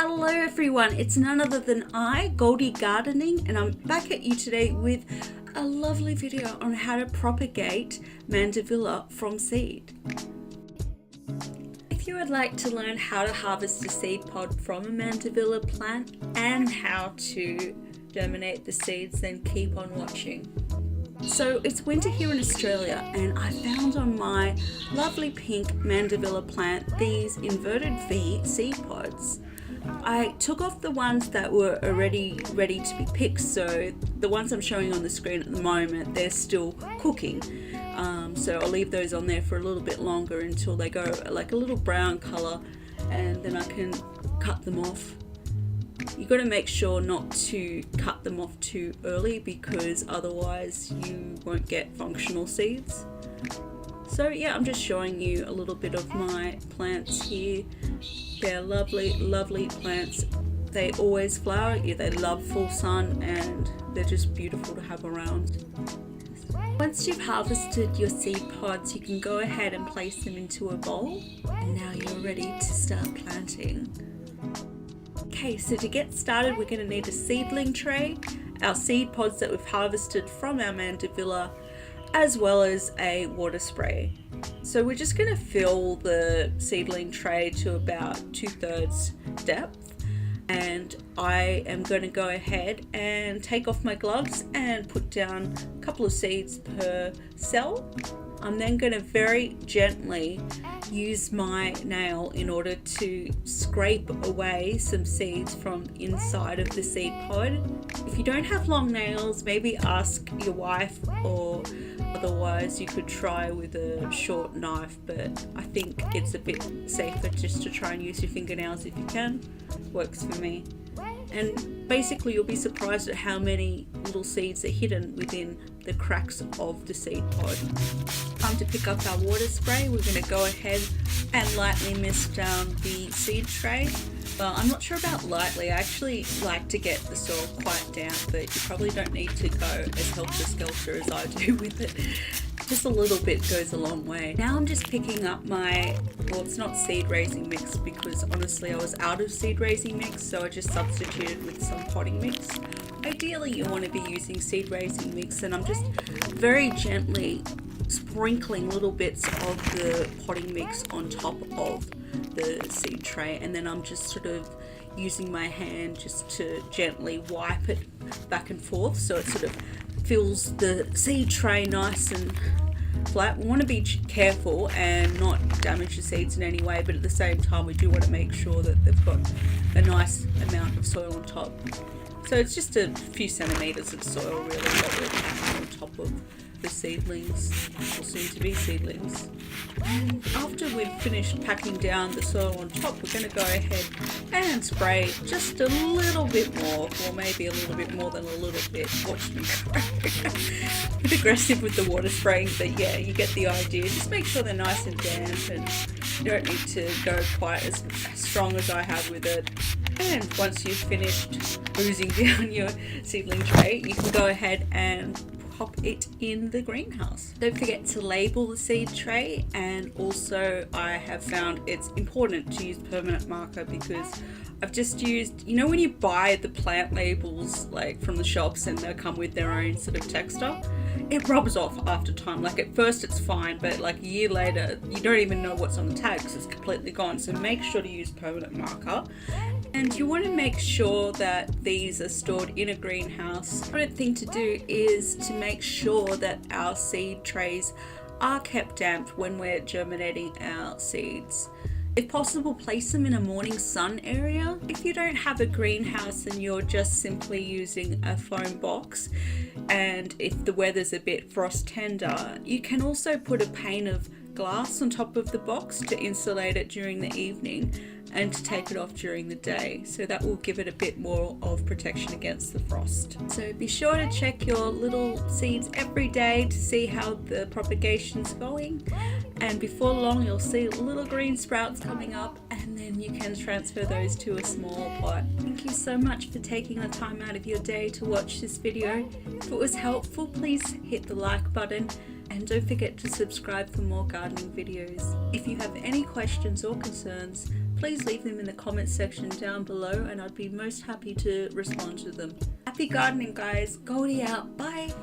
Hello everyone, it's none other than Goldie Gardening, and I'm back at you today with a lovely video on how to propagate Mandevilla from seed. If you would like to learn how to harvest a seed pod from a Mandevilla plant and how to germinate the seeds, then keep on watching. So it's winter here in Australia, and I found on my lovely pink Mandevilla plant these inverted V seed pods. I took off the ones that were already ready to be picked, so the ones I'm showing on the screen at the moment, they're still cooking. So I'll leave those on there for a little bit longer until they go like a little brown color, and then I can cut them off. You got to make sure not to cut them off too early, because otherwise you won't get functional seeds. So yeah, I'm just showing you a little bit of my plants here. They're lovely plants. They always flower. Yeah, they love full sun, and they're just beautiful to have around. Once you've harvested your seed pods, you can go ahead and place them into a bowl, and now you're ready to start planting. Okay, so to get started, we're going to need a seedling tray, our seed pods that we've harvested from our Mandevilla, as well as a water spray. So we're just going to fill the seedling tray to about 2/3 depth, and I am going to go ahead and take off my gloves and put down a couple of seeds per cell. I'm then going to very gently use my nail in order to scrape away some seeds from inside of the seed pod. If you don't have long nails, maybe ask your wife, or otherwise you could try with a short knife, but I think it's a bit safer just to try and use your fingernails if you can. Works for me. And basically you'll be surprised at how many little seeds are hidden within the cracks of the seed pod. Time to pick up our water spray. We're going to go ahead and lightly mist down the seed tray. Well, I'm not sure about lightly. I actually like to get the soil quite damp, but you probably don't need to go as helter-skelter as I do with it. Just a little bit goes a long way. Now I'm just picking up my, well, it's not seed raising mix, because honestly I was out of seed raising mix, so I just substituted with some potting mix. Ideally you want to be using seed raising mix, and I'm just very gently sprinkling little bits of the potting mix on top of the seed tray, and then I'm just sort of using my hand just to gently wipe it back and forth so it sort of fills the seed tray nice and flat. We want to be careful and not damage the seeds in any way, but at the same time we do want to make sure that they've got a nice amount of soil on top. So it's just a few centimeters of soil really that we're packing on top of the seedlings, or soon to be seedlings. And after we've finished packing down the soil on top, we're going to go ahead and spray just a little bit more, or maybe a little bit more than a little bit. Watch me spray. A bit aggressive with the water spraying, but yeah, you get the idea. Just make sure they're nice and damp, and you don't need to go quite as strong as I have with it. And once you've finished oozing down your seedling tray, you can go ahead and pop it in the greenhouse. Don't forget to label the seed tray, and also I have found it's important to use permanent marker, because I've just used, you know when you buy the plant labels like from the shops and they come with their own sort of texture, it rubs off after time. Like at first it's fine, but like a year later you don't even know what's on the tag because it's completely gone. So make sure to use permanent marker. And you want to make sure that these are stored in a greenhouse. The important thing to do is to make sure that our seed trays are kept damp when we're germinating our seeds. If possible, place them in a morning sun area. If you don't have a greenhouse and you're just simply using a foam box, and if the weather's a bit frost tender, you can also put a pane of glass on top of the box to insulate it during the evening and to take it off during the day, so that will give it a bit more of protection against the frost. So be sure to check your little seeds every day to see how the propagation's going, and before long you'll see little green sprouts coming up, and then you can transfer those to a small pot. Thank you so much for taking the time out of your day to watch this video. If it was helpful, please hit the like button, and don't forget to subscribe for more gardening videos. If you have any questions or concerns, please leave them in the comments section down below and I'd be most happy to respond to them. Happy gardening, guys. Goldie out. Bye.